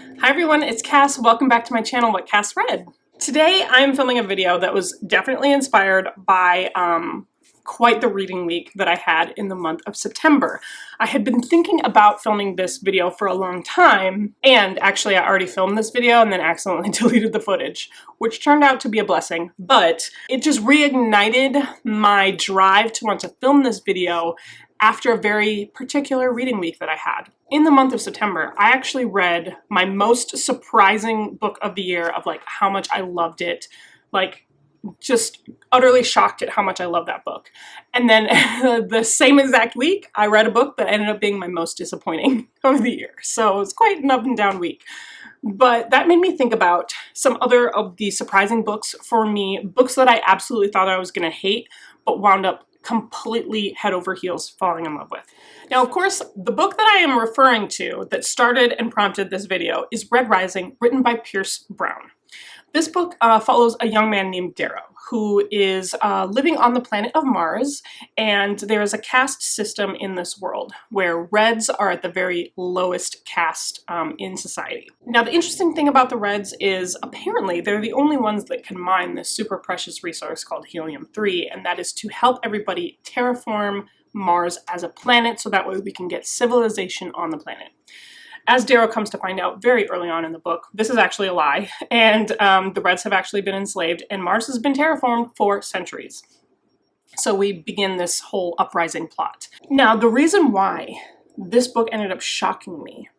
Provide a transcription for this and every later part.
Hi everyone, it's Cass. Welcome back to my channel, What Cass Read. Today I'm filming a video that was definitely inspired by quite the reading week that I had in the month of September. I had been thinking about filming this video for a long time, and actually I already filmed this video and then accidentally deleted the footage, which turned out to be a blessing, but it just reignited my drive to want to film this video after a very particular reading week that I had. In the month of September, I actually read my most surprising book of the year of like how much I loved it, like just utterly shocked at how much I love that book. And then the same exact week, I read a book that ended up being my most disappointing of the year. So it was quite an up and down week. But that made me think about some other of the surprising books for me, books that I absolutely thought I was going to hate, but wound up completely head over heels falling in love with. Now, of course, the book that I am referring to that started and prompted this video is Red Rising, written by Pierce Brown. This book follows a young man named Darrow, who is living on the planet of Mars, and there is a caste system in this world where Reds are at the very lowest caste in society. Now, the interesting thing about the Reds is apparently they're the only ones that can mine this super precious resource called helium-3, and that is to help everybody terraform Mars as a planet so that way we can get civilization on the planet. As Darrow comes to find out very early on in the book, this is actually a lie, and the Reds have actually been enslaved, and Mars has been terraformed for centuries. So we begin this whole uprising plot. Now, the reason why this book ended up shocking me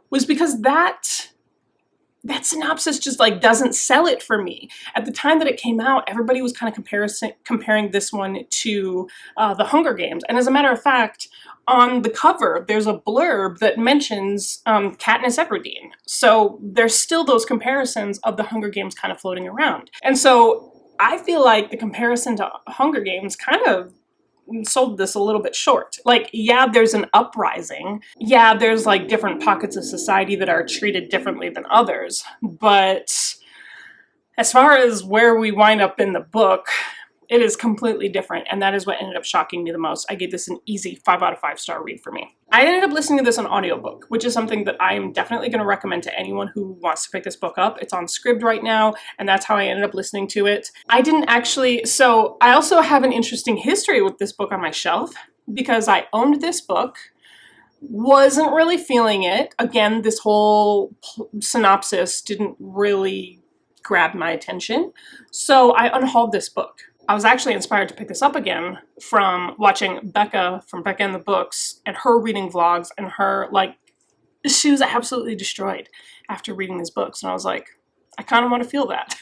was because that synopsis just like doesn't sell it for me. At the time that it came out, everybody was kind of comparing this one to The Hunger Games. And as a matter of fact, on the cover, there's a blurb that mentions Katniss Everdeen. So there's still those comparisons of The Hunger Games kind of floating around. And so I feel like the comparison to Hunger Games kind of sold this a little bit short. Like, yeah, there's an uprising. Yeah, there's like different pockets of society that are treated differently than others. But as far as where we wind up in the book, it is completely different, and that is what ended up shocking me the most. I gave this an easy 5 out of 5 star read for me. I ended up listening to this on audiobook, which is something that I am definitely going to recommend to anyone who wants to pick this book up. It's on Scribd right now, and that's how I ended up listening to it. I also have an interesting history with this book on my shelf, because I owned this book, wasn't really feeling it. Again, this whole synopsis didn't really grab my attention, so I unhauled this book. I was actually inspired to pick this up again from watching Becca from Becca and the Books and her reading vlogs, and her, like, she was absolutely destroyed after reading these books. And I was like, I kind of want to feel that.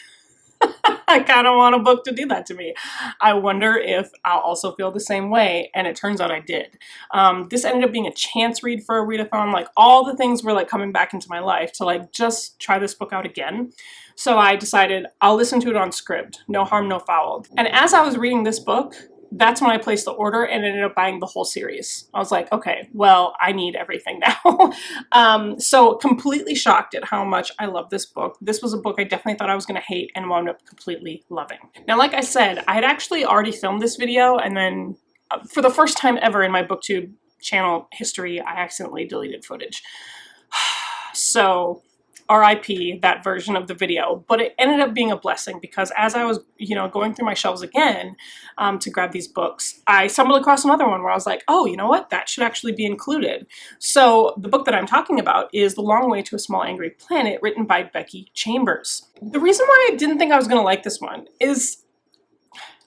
I kind of want a book to do that to me. I wonder if I'll also feel the same way, and it turns out I did. This ended up being a chance read for a readathon. Like, all the things were like coming back into my life to like just try this book out again. So I decided I'll listen to it on Scribd. No harm, no foul. And as I was reading this book, that's when I placed the order and ended up buying the whole series. I was like, okay, well, I need everything now. So completely shocked at how much I love this book. This was a book I definitely thought I was going to hate and wound up completely loving. Now, like I said, I had actually already filmed this video, and then for the first time ever in my BookTube channel history, I accidentally deleted footage. So RIP that version of the video, but it ended up being a blessing, because as I was, going through my shelves again to grab these books, I stumbled across another one where I was like, oh, you know what? That should actually be included. So the book that I'm talking about is The Long Way to a Small Angry Planet, written by Becky Chambers. The reason why I didn't think I was going to like this one is,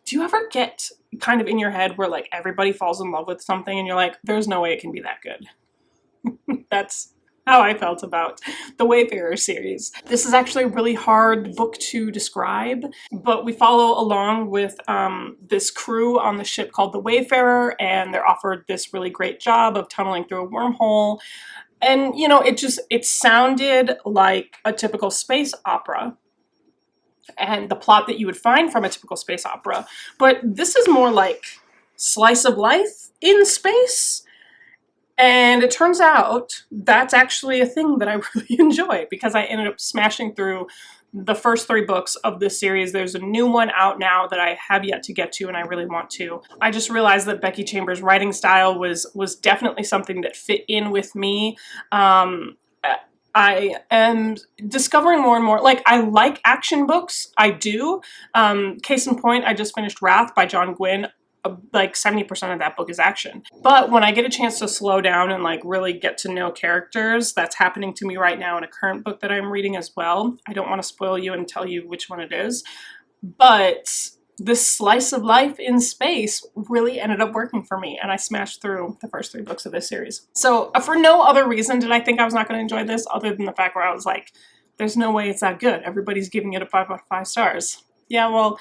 do you ever get kind of in your head where like everybody falls in love with something and you're like, there's no way it can be that good? That's how I felt about the Wayfarer series. This is actually a really hard book to describe, but we follow along with this crew on the ship called the Wayfarer, and they're offered this really great job of tunneling through a wormhole. And, it sounded like a typical space opera, and the plot that you would find from a typical space opera, but this is more like slice of life in space. And it turns out that's actually a thing that I really enjoy, because I ended up smashing through the first 3 books of this series. There's a new one out now that I have yet to get to, and I really want to. I just realized that Becky Chambers' writing style was definitely something that fit in with me. I am discovering more and more, like, I like action books, I do. Case in point, I just finished Wrath by John Gwynne. Like 70% of that book is action. But when I get a chance to slow down and like really get to know characters, that's happening to me right now in a current book that I'm reading as well. I don't want to spoil you and tell you which one it is, but this slice of life in space really ended up working for me, and I smashed through the first 3 books of this series. So for no other reason did I think I was not going to enjoy this, other than the fact where I was like, there's no way it's that good. Everybody's giving it a 5 out of 5 stars. Yeah, well,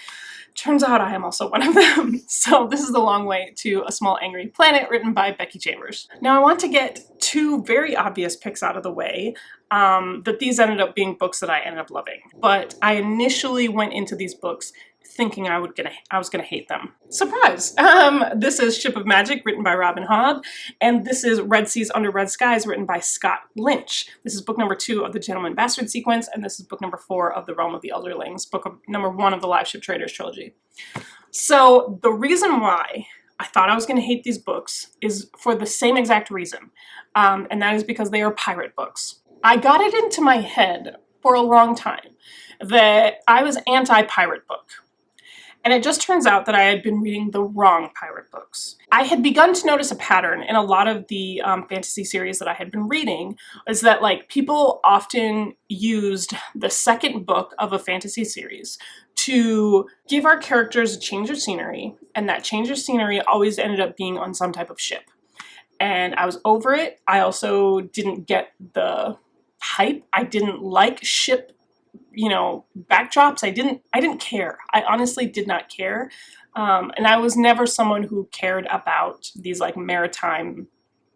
turns out I am also one of them. So this is The Long Way to a Small Angry Planet, written by Becky Chambers. Now I want to get 2 very obvious picks out of the way, that these ended up being books that I ended up loving. But I initially went into these books thinking I was gonna hate them. Surprise! This is Ship of Magic, written by Robin Hobb, and this is Red Seas Under Red Skies, written by Scott Lynch. This is book number 2 of the Gentleman Bastard sequence, and this is book number 4 of the Realm of the Elderlings, number 1 of the Live Ship Traders trilogy. So the reason why I thought I was gonna hate these books is for the same exact reason, and that is because they are pirate books. I got it into my head for a long time that I was anti-pirate book. And it just turns out that I had been reading the wrong pirate books. I had begun to notice a pattern in a lot of the fantasy series that I had been reading, is that like people often used the second book of a fantasy series to give our characters a change of scenery, and that change of scenery always ended up being on some type of ship. And I was over it. I also didn't get the hype. I didn't like ship, you know, backdrops. I didn't care. I honestly did not care. And I was never someone who cared about these like maritime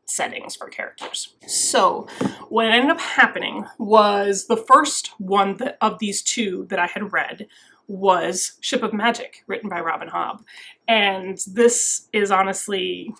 settings for characters. So what ended up happening was the first one of these 2 that I had read was Ship of Magic, written by Robin Hobb. And this is honestly,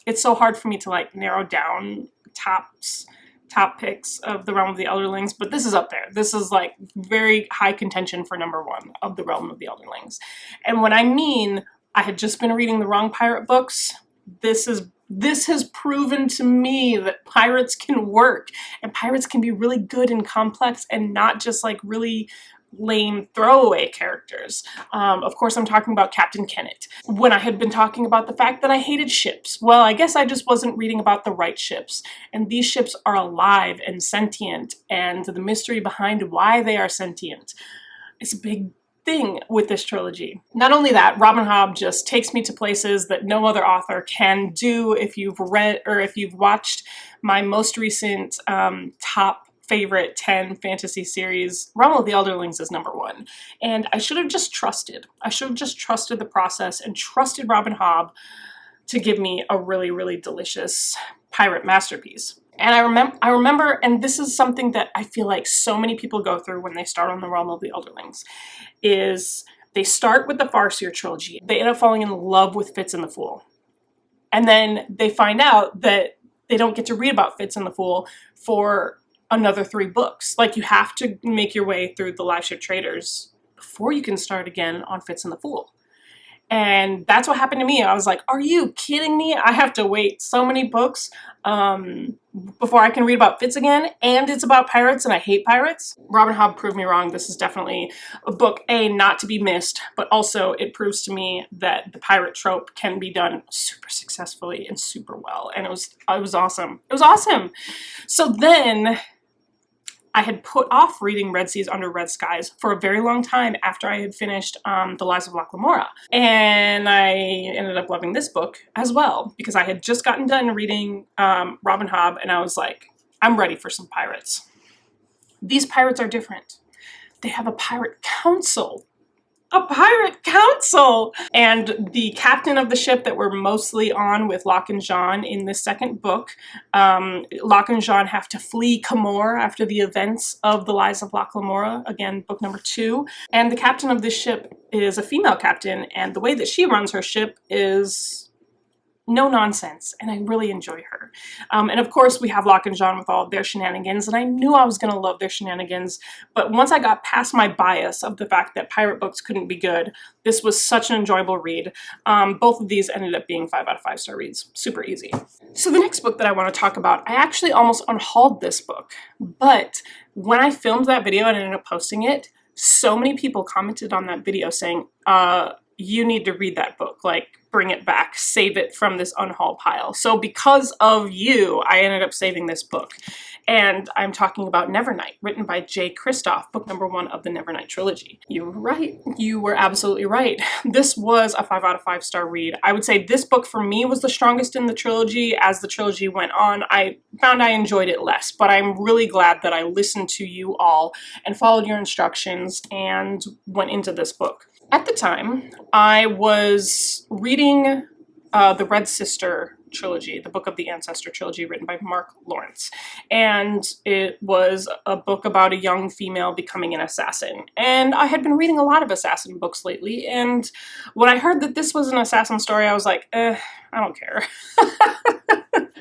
it's so hard for me to like narrow down top picks of the Realm of the Elderlings, but this is up there. This is like very high contention for number 1 of the Realm of the Elderlings. And when I mean I had just been reading the wrong pirate books, this has proven to me that pirates can work, and pirates can be really good and complex and not just like really lame throwaway characters. Of course, I'm talking about Captain Kennett. When I had been talking about the fact that I hated ships, well, I guess I just wasn't reading about the right ships. And these ships are alive and sentient, and the mystery behind why they are sentient is a big thing with this trilogy. Not only that, Robin Hobb just takes me to places that no other author can do. If you've read or if you've watched my most recent top favorite 10 fantasy series, Realm of the Elderlings is number 1. And I should have just trusted. I should have just trusted the process and trusted Robin Hobb to give me a really, really delicious pirate masterpiece. And I remember, and this is something that I feel like so many people go through when they start on the Realm of the Elderlings, is they start with the Farseer trilogy. They end up falling in love with Fitz and the Fool. And then they find out that they don't get to read about Fitz and the Fool for another 3 books. Like, you have to make your way through the Live Ship Traders before you can start again on Fitz and the Fool. And that's what happened to me. I was like, are you kidding me? I have to wait so many books before I can read about Fitz again, and it's about pirates, and I hate pirates. Robin Hobb proved me wrong. This is definitely a book, A, not to be missed, but also it proves to me that the pirate trope can be done super successfully and super well, and it was awesome. It was awesome. So then I had put off reading Red Seas Under Red Skies for a very long time after I had finished The Lives of Locke Lamora. And I ended up loving this book as well, because I had just gotten done reading Robin Hobb, and I was like, I'm ready for some pirates. These pirates are different. They have a pirate council. A pirate council! And the captain of the ship that we're mostly on with Locke and Jean in this second book, Locke and Jean have to flee Camor after the events of The Lives of Locke Lamora, again, book number 2. And the captain of this ship is a female captain, and the way that she runs her ship is no nonsense, and I really enjoy her. And of course we have Locke and John with all of their shenanigans, and I knew I was going to love their shenanigans, but once I got past my bias of the fact that pirate books couldn't be good, this was such an enjoyable read. Both of these ended up being 5 out of 5 star reads. Super easy. So the next book that I want to talk about, I actually almost unhauled this book, but when I filmed that video and ended up posting it, so many people commented on that video saying, you need to read that book, like bring it back, save it from this unhaul pile. So because of you, I ended up saving this book. And I'm talking about Nevernight, written by J. Kristoff, book number 1 of the Nevernight trilogy. You were right. You were absolutely right. This was a 5 out of 5 star read. I would say this book for me was the strongest in the trilogy. As the trilogy went on, I found I enjoyed it less, but I'm really glad that I listened to you all and followed your instructions and went into this book. At the time, I was reading the Red Sister trilogy, the Book of the Ancestor trilogy, written by Mark Lawrence. And it was a book about a young female becoming an assassin. And I had been reading a lot of assassin books lately, and when I heard that this was an assassin story, I was like, I don't care.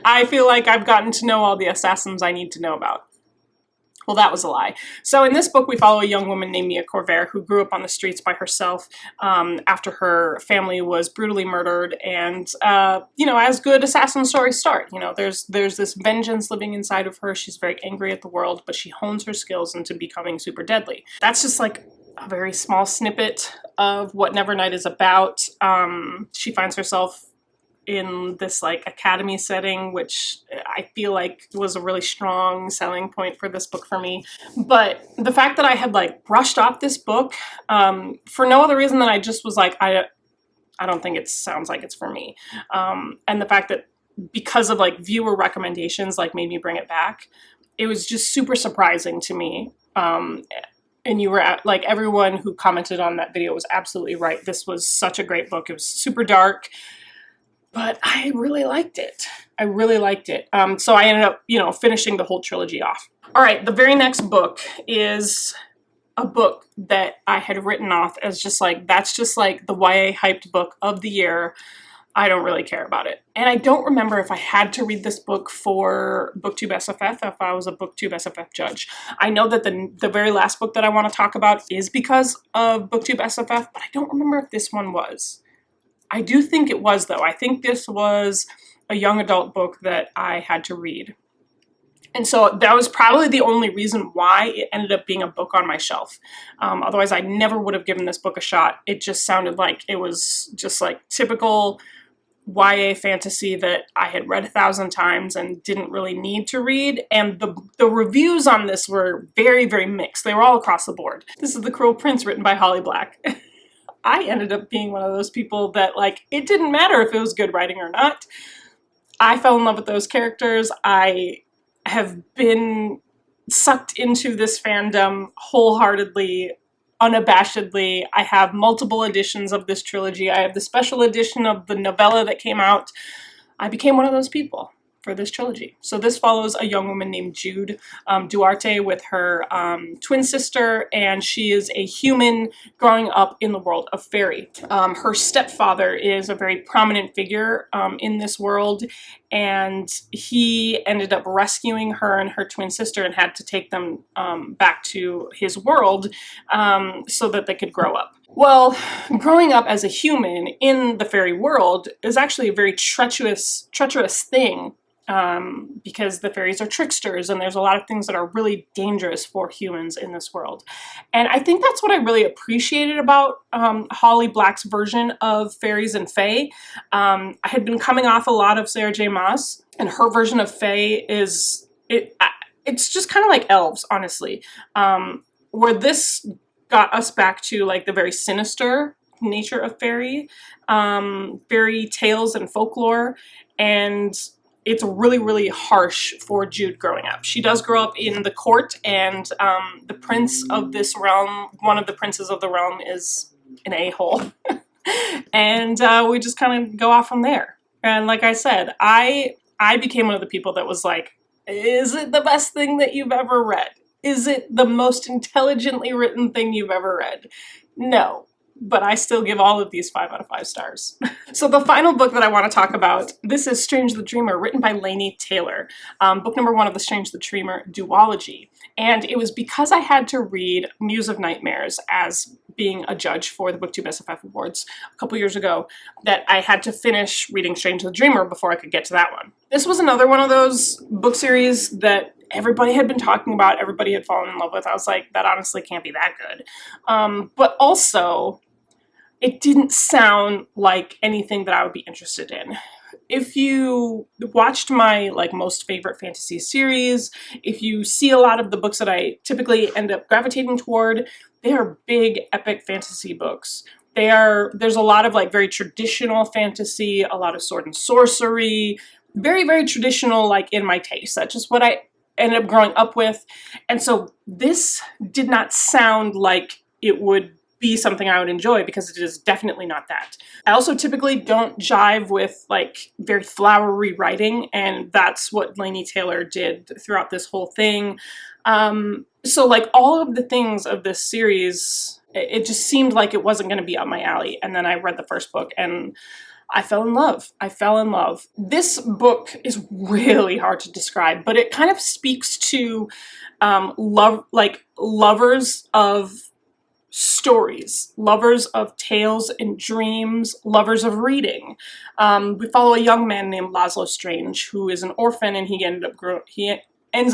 I feel like I've gotten to know all the assassins I need to know about. Well, that was a lie. So in this book, we follow a young woman named Mia Corvair who grew up on the streets by herself after her family was brutally murdered. And, you know, as good assassin stories start, you know, there's this vengeance living inside of her. She's very angry at the world, but she hones her skills into becoming super deadly. That's just like a very small snippet of what Nevernight is about. She finds herself in this like academy setting, which I feel like was a really strong selling point for this book for me. But the fact that I had like brushed off this book for no other reason than I just was like, I don't think it sounds like it's for me. And the fact that because of like viewer recommendations like made me bring it back, it was just super surprising to me. And you were like, everyone who commented on that video was absolutely right. This was such a great book. It was super dark, but I really liked it. I really liked it. So I ended up, you know, finishing the whole trilogy off. All right, the very next book is a book that I had written off as just like, that's just like the YA hyped book of the year. I don't really care about it. And I don't remember if I had to read this book for BookTube SFF, if I was a BookTube SFF judge. I know that the very last book that I want to talk about is because of BookTube SFF, but I don't remember if this one was. I do think it was, though. I think this was a young adult book that I had to read. And so that was probably the only reason why it ended up being a book on my shelf. Otherwise, I never would have given this book a shot. It just sounded like it was just like typical YA fantasy that I had read 1,000 times and didn't really need to read. And the reviews on this were very, very mixed. They were all across the board. This is The Cruel Prince, written by Holly Black. I ended up being one of those people that, like, it didn't matter if it was good writing or not. I fell in love with those characters. I have been sucked into this fandom wholeheartedly, unabashedly. I have multiple editions of this trilogy. I have the special edition of the novella that came out. I became one of those people for this trilogy. So this follows a young woman named Jude Duarte with her twin sister, and she is a human growing up in the world of fairy. Her stepfather is a very prominent figure in this world, and he ended up rescuing her and her twin sister and had to take them back to his world so that they could grow up. Well, growing up as a human in the fairy world is actually a very treacherous thing. Because the fairies are tricksters, and there's a lot of things that are really dangerous for humans in this world. And I think that's what I really appreciated about Holly Black's version of fairies and fae. I had been coming off a lot of Sarah J. Maas, and her version of fae is, it's just kind of like elves, honestly. Where this got us back to like the very sinister nature of fairy tales and folklore, and it's really, really harsh for Jude growing up. She does grow up in the court, and the prince of this realm, one of the princes of the realm, is an a-hole. And we just kind of go off from there. And like I said, I became one of the people that was like, is it the best thing that you've ever read? Is it the most intelligently written thing you've ever read? No. but I still give all of these 5 out of 5 stars. So the final book that I want to talk about, this is Strange the Dreamer, written by Laini Taylor. Book number 1 of the Strange the Dreamer duology. And it was because I had to read Muse of Nightmares as being a judge for the BookTube SFF Awards a couple years ago that I had to finish reading Strange the Dreamer before I could get to that one. This was another one of those book series that everybody had been talking about, everybody had fallen in love with. I was like, that honestly can't be that good. But also, it didn't sound like anything that I would be interested in. If you watched my most favorite fantasy series, if you see a lot of the books that I typically end up gravitating toward, they are big epic fantasy books. There's a lot of very traditional fantasy, a lot of sword and sorcery, very, very traditional in my taste. That's just what I ended up growing up with. And so this did not sound like it would be something I would enjoy, because it is definitely not that. I also typically don't jive with very flowery writing, and that's what Laini Taylor did throughout this whole thing. So all of the things of this series, it just seemed like it wasn't going to be up my alley. And then I read the first book and I fell in love. I fell in love. This book is really hard to describe, but it kind of speaks to lovers of stories, lovers of tales and dreams, lovers of reading. We follow a young man named Laszlo Strange, who is an orphan, and he ends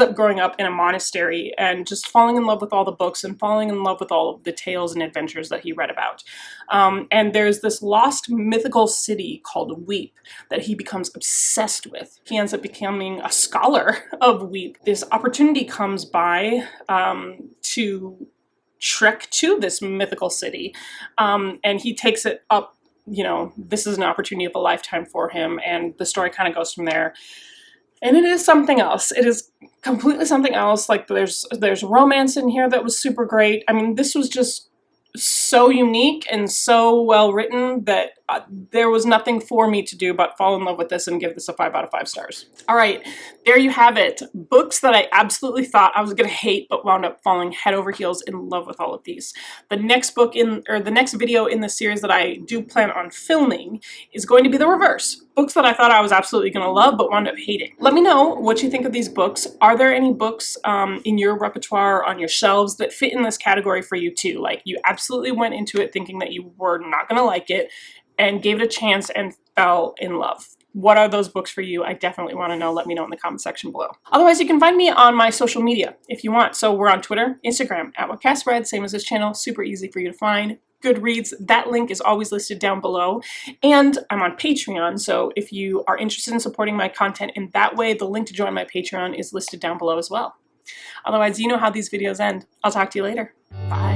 up growing up in a monastery and just falling in love with all the books and falling in love with all of the tales and adventures that he read about. And there's this lost mythical city called Weep that he becomes obsessed with. He ends up becoming a scholar of Weep. This opportunity comes by to trek to this mythical city, and he takes it up. This is an opportunity of a lifetime for him, and the story kind of goes from there. And it is something else. It is completely something else. There's romance in here that was super great. I mean, this was just so unique and so well written that there was nothing for me to do but fall in love with this and give this a 5 out of 5 stars. All right, there you have it. Books that I absolutely thought I was gonna hate but wound up falling head over heels in love with all of these. The next the next video in the series that I do plan on filming is going to be the reverse. Books that I thought I was absolutely gonna love but wound up hating. Let me know what you think of these books. Are there any books in your repertoire, on your shelves, that fit in this category for you too? You absolutely went into it thinking that you were not gonna like it, and gave it a chance and fell in love. What are those books for you? I definitely want to know. Let me know in the comment section below. Otherwise, you can find me on my social media if you want. So we're on Twitter, Instagram, at whatcassread, same as this channel, super easy for you to find. Goodreads, that link is always listed down below. And I'm on Patreon, so if you are interested in supporting my content in that way, the link to join my Patreon is listed down below as well. Otherwise, you know how these videos end. I'll talk to you later. Bye.